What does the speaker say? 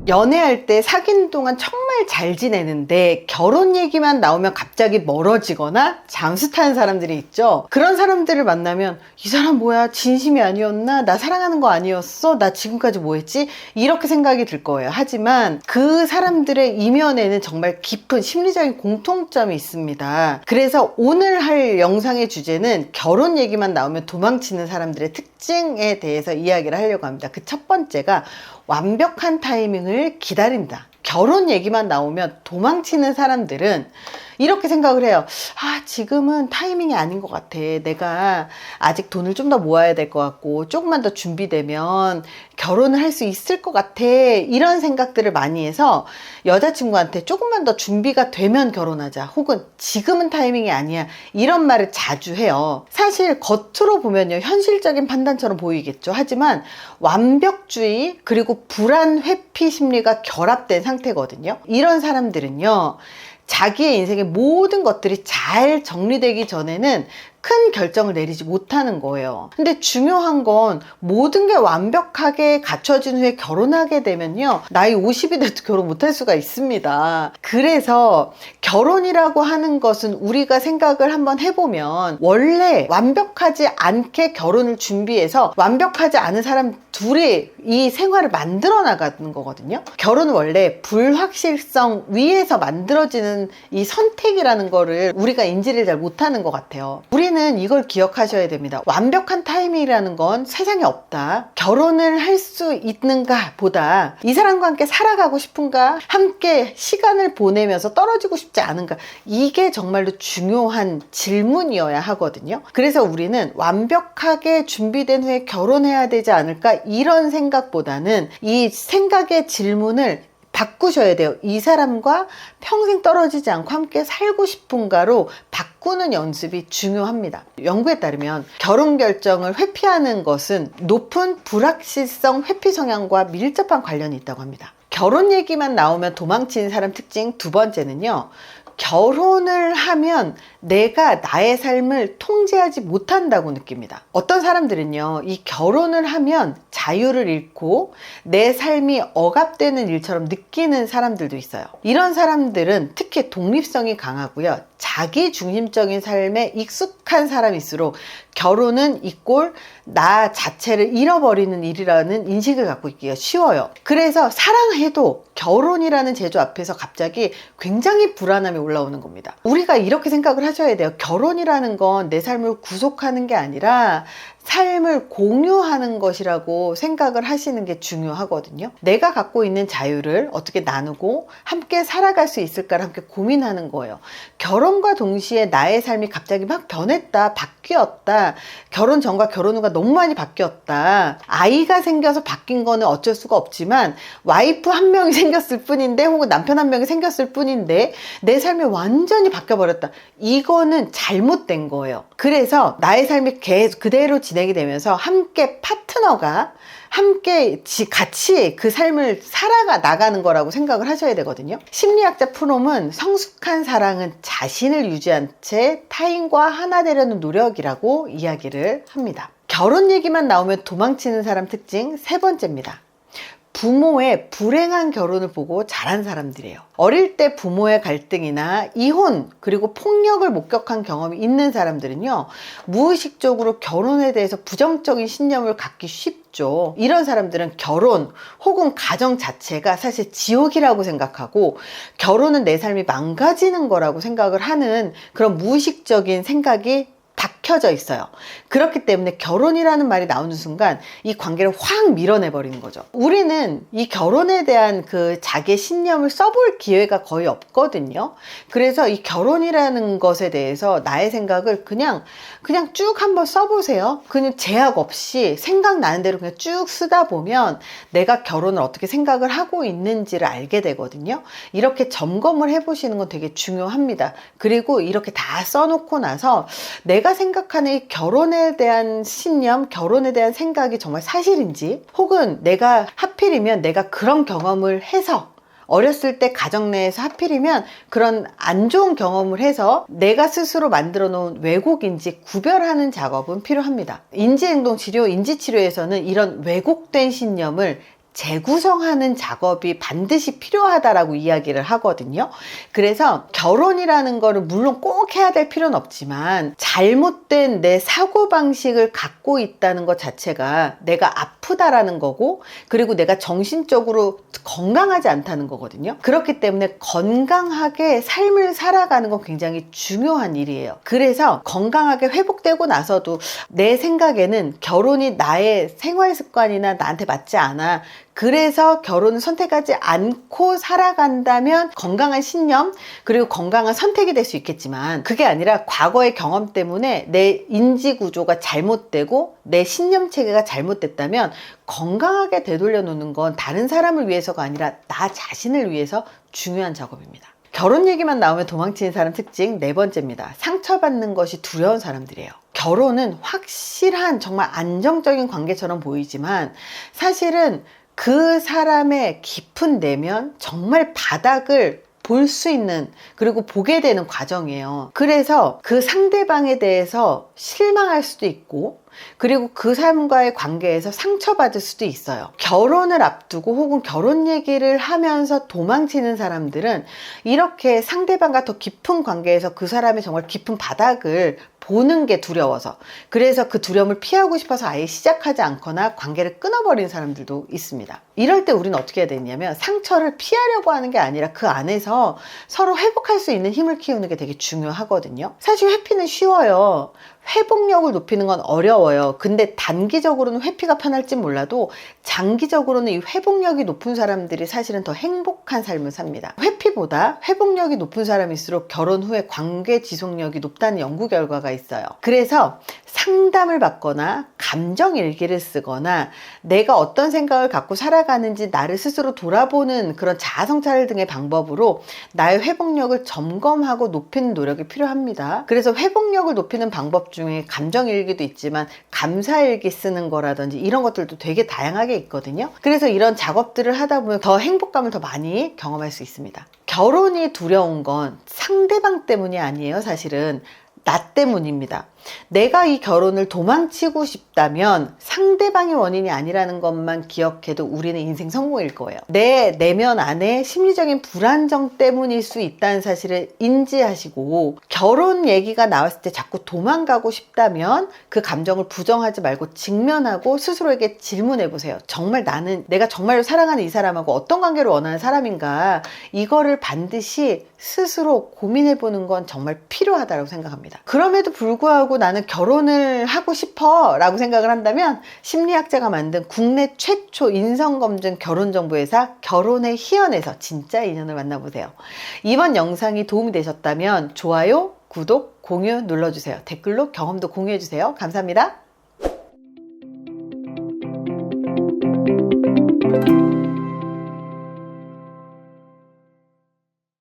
연애할 때 사귀는 동안 정말 잘 지내는데 결혼 얘기만 나오면 갑자기 멀어지거나 잠수 타는 사람들이 있죠. 그런 사람들을 만나면 이 사람 뭐야, 진심이 아니었나? 나 사랑하는 거 아니었어? 나 지금까지 뭐 했지? 이렇게 생각이 들 거예요. 하지만 그 사람들의 이면에는 정말 깊은 심리적인 공통점이 있습니다. 그래서 오늘 할 영상의 주제는 결혼 얘기만 나오면 도망치는 사람들의 특징에 대해서 이야기를 하려고 합니다. 그 첫 번째가 완벽한 타이밍을 기다린다. 결혼 얘기만 나오면 도망치는 사람들은 이렇게 생각을 해요. 지금은 타이밍이 아닌 것 같아. 내가 아직 돈을 좀 더 모아야 될 것 같고 조금만 더 준비되면 결혼을 할 수 있을 것 같아. 이런 생각들을 많이 해서 여자친구한테 조금만 더 준비가 되면 결혼하자, 혹은 지금은 타이밍이 아니야, 이런 말을 자주 해요. 사실 겉으로 보면요, 현실적인 판단처럼 보이겠죠. 하지만 완벽주의 그리고 불안 회피 심리가 결합된 상태거든요. 이런 사람들은요, 자기의 인생의 모든 것들이 잘 정리되기 전에는 큰 결정을 내리지 못하는 거예요. 근데 중요한 건 모든 게 완벽하게 갖춰진 후에 결혼하게 되면요, 나이 50이 돼도 결혼 못할 수가 있습니다. 그래서 결혼이라고 하는 것은 우리가 생각을 한번 해보면 원래 완벽하지 않게 결혼을 준비해서 완벽하지 않은 사람 둘이 이 생활을 만들어 나가는 거거든요. 결혼은 원래 불확실성 위에서 만들어지는 이 선택이라는 거를 우리가 인지를 잘 못하는 것 같아요. 우리는 이걸 기억하셔야 됩니다. 완벽한 타이밍이라는 건 세상에 없다. 결혼을 할 수 있는가 보다 이 사람과 함께 살아가고 싶은가, 함께 시간을 보내면서 떨어지고 싶지 않은가, 이게 정말로 중요한 질문이어야 하거든요. 그래서 우리는 완벽하게 준비된 후에 결혼해야 되지 않을까, 이런 생각보다는 이 생각의 질문을 바꾸셔야 돼요. 이 사람과 평생 떨어지지 않고 함께 살고 싶은가로 바꾸는 연습이 중요합니다. 연구에 따르면 결혼 결정을 회피하는 것은 높은 불확실성 회피 성향과 밀접한 관련이 있다고 합니다. 결혼 얘기만 나오면 도망치는 사람 특징 두 번째는요, 결혼을 하면 내가 나의 삶을 통제하지 못한다고 느낍니다. 어떤 사람들은요, 이 결혼을 하면 자유를 잃고 내 삶이 억압되는 일처럼 느끼는 사람들도 있어요. 이런 사람들은 특히 독립성이 강하고요, 자기 중심적인 삶에 익숙한 사람일수록 결혼은 이꼴 나 자체를 잃어버리는 일이라는 인식을 갖고 있기가 쉬워요. 그래서 사랑해도 결혼이라는 제조 앞에서 갑자기 굉장히 불안함이 올라오는 겁니다. 우리가 이렇게 생각을 하셔야 돼요. 결혼이라는 건 내 삶을 구속하는 게 아니라 삶을 공유하는 것이라고 생각을 하시는 게 중요하거든요. 내가 갖고 있는 자유를 어떻게 나누고 함께 살아갈 수 있을까를 함께 고민하는 거예요. 결혼과 동시에 나의 삶이 갑자기 막 변했다, 바뀌었다, 결혼 전과 결혼 후가 너무 많이 바뀌었다, 아이가 생겨서 바뀐 거는 어쩔 수가 없지만 와이프 한 명이 생겼을 뿐인데, 혹은 남편 한 명이 생겼을 뿐인데 내 삶이 완전히 바뀌어버렸다, 이거는 잘못된 거예요. 그래서 나의 삶이 그대로 진행이 되면서 함께 파트너가 함께 같이 그 삶을 살아가 나가는 거라고 생각을 하셔야 되거든요. 심리학자 프롬은 성숙한 사랑은 자신을 유지한 채 타인과 하나 되려는 노력이라고 이야기를 합니다. 결혼 얘기만 나오면 도망치는 사람 특징 세 번째입니다. 부모의 불행한 결혼을 보고 자란 사람들이에요. 어릴 때 부모의 갈등이나 이혼 그리고 폭력을 목격한 경험이 있는 사람들은요, 무의식적으로 결혼에 대해서 부정적인 신념을 갖기 쉽죠. 이런 사람들은 결혼 혹은 가정 자체가 사실 지옥이라고 생각하고 결혼은 내 삶이 망가지는 거라고 생각을 하는 그런 무의식적인 생각이 박혀져 있어요. 그렇기 때문에 결혼이라는 말이 나오는 순간 이 관계를 확 밀어내버리는 거죠. 우리는 이 결혼에 대한 그 자기의 신념을 써볼 기회가 거의 없거든요. 그래서 이 결혼이라는 것에 대해서 나의 생각을 그냥 쭉 한번 써보세요. 그냥 제약 없이 생각나는 대로 그냥 쭉 쓰다 보면 내가 결혼을 어떻게 생각을 하고 있는지를 알게 되거든요. 이렇게 점검을 해보시는 건 되게 중요합니다. 그리고 이렇게 다 써놓고 나서 내가 생각하는 이 결혼에 대한 신념, 결혼에 대한 생각이 정말 사실인지, 혹은 내가 하필이면 내가 그런 경험을 해서 어렸을 때 가정 내에서 하필이면 그런 안 좋은 경험을 해서 내가 스스로 만들어 놓은 왜곡인지 구별하는 작업은 필요합니다. 인지행동치료, 인지치료에서는 이런 왜곡된 신념을 재구성하는 작업이 반드시 필요하다라고 이야기를 하거든요. 그래서 결혼이라는 거를 물론 꼭 해야 될 필요는 없지만 잘못된 내 사고방식을 갖고 있다는 것 자체가 내가 아프다라는 거고, 그리고 내가 정신적으로 건강하지 않다는 거거든요. 그렇기 때문에 건강하게 삶을 살아가는 건 굉장히 중요한 일이에요. 그래서 건강하게 회복되고 나서도 내 생각에는 결혼이 나의 생활 습관이나 나한테 맞지 않아, 그래서 결혼을 선택하지 않고 살아간다면 건강한 신념 그리고 건강한 선택이 될 수 있겠지만, 그게 아니라 과거의 경험 때문에 내 인지 구조가 잘못되고 내 신념 체계가 잘못됐다면 건강하게 되돌려 놓는 건 다른 사람을 위해서가 아니라 나 자신을 위해서 중요한 작업입니다. 결혼 얘기만 나오면 도망치는 사람 특징 네 번째입니다. 상처받는 것이 두려운 사람들이에요. 결혼은 확실한 정말 안정적인 관계처럼 보이지만 사실은 그 사람의 깊은 내면, 정말 바닥을 볼 수 있는, 그리고 보게 되는 과정이에요. 그래서 그 상대방에 대해서 실망할 수도 있고, 그리고 그 사람과의 관계에서 상처받을 수도 있어요. 결혼을 앞두고 혹은 결혼 얘기를 하면서 도망치는 사람들은 이렇게 상대방과 더 깊은 관계에서 그 사람의 정말 깊은 바닥을 보는 게 두려워서, 그래서 그 두려움을 피하고 싶어서 아예 시작하지 않거나 관계를 끊어버리는 사람들도 있습니다. 이럴 때 우리는 어떻게 해야 되냐면, 상처를 피하려고 하는 게 아니라 그 안에서 서로 회복할 수 있는 힘을 키우는 게 되게 중요하거든요. 사실 회피는 쉬워요. 회복력을 높이는 건 어려워요. 근데 단기적으로는 회피가 편할진 몰라도 장기적으로는 이 회복력이 높은 사람들이 사실은 더 행복한 삶을 삽니다. 회피보다 회복력이 높은 사람일수록 결혼 후에 관계 지속력이 높다는 연구 결과가 있어요. 그래서 상담을 받거나 감정 일기를 쓰거나 내가 어떤 생각을 갖고 살아가는지 나를 스스로 돌아보는 그런 자아성찰 등의 방법으로 나의 회복력을 점검하고 높이는 노력이 필요합니다. 그래서 회복력을 높이는 방법 중에 감정 일기도 있지만 감사 일기 쓰는 거라든지 이런 것들도 되게 다양하게 있거든요. 그래서 이런 작업들을 하다 보면 더 행복감을 더 많이 경험할 수 있습니다. 결혼이 두려운 건 상대방 때문이 아니에요. 사실은 나 때문입니다. 내가 이 결혼을 도망치고 싶다면 상대방이 원인이 아니라는 것만 기억해도 우리는 인생 성공일 거예요. 내 내면 안에 심리적인 불안정 때문일 수 있다는 사실을 인지하시고, 결혼 얘기가 나왔을 때 자꾸 도망가고 싶다면 그 감정을 부정하지 말고 직면하고 스스로에게 질문해 보세요. 정말 내가 정말로 사랑하는 이 사람하고 어떤 관계를 원하는 사람인가, 이거를 반드시 스스로 고민해 보는 건 정말 필요하다고 생각합니다. 그럼에도 불구하고 나는 결혼을 하고 싶어 라고 생각을 한다면, 심리학자가 만든 국내 최초 인성검증 결혼정보회사 결혼의 희연에서 진짜 인연을 만나보세요. 이번 영상이 도움이 되셨다면 좋아요, 구독, 공유 눌러주세요. 댓글로 경험도 공유해주세요. 감사합니다.